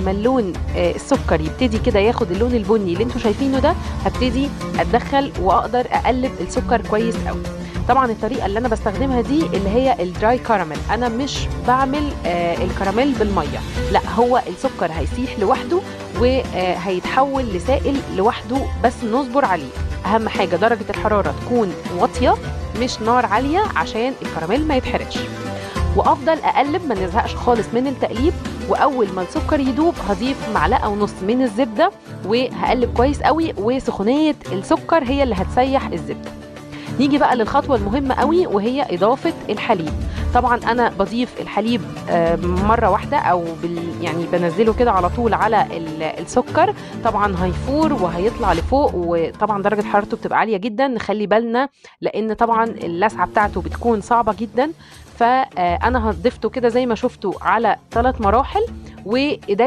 ما اللون السكر يبتدي كده ياخد اللون البني اللي انتوا شايفينه ده، هبتدي اتدخل واقدر اقلب السكر كويس قوي. طبعا الطريقه اللي انا بستخدمها دي اللي هي الدراي كراميل، انا مش بعمل الكراميل بالميه، لا هو السكر هيسيح لوحده وهيتحول لسائل لوحده، بس نصبر عليه. اهم حاجه درجه الحراره تكون واطيه مش نار عاليه عشان الكراميل ما يتحرقش. وافضل اقلب، ما نزهقش خالص من التقليب. واول ما السكر يدوب هضيف معلقه ونص من الزبده وهقلب كويس قوي، وسخونيه السكر هي اللي هتسيح الزبده. نيجي بقى للخطوه المهمه قوي وهي اضافه الحليب. طبعا انا بضيف الحليب مره واحده او يعني بنزله كده على طول على السكر، طبعا هيفور وهيطلع لفوق، وطبعا درجه حرارته بتبقى عاليه جدا، نخلي بالنا لان طبعا اللسعه بتاعته بتكون صعبه جدا. فانا ضفته كده زي ما شفتوا على 3 مراحل، وايديا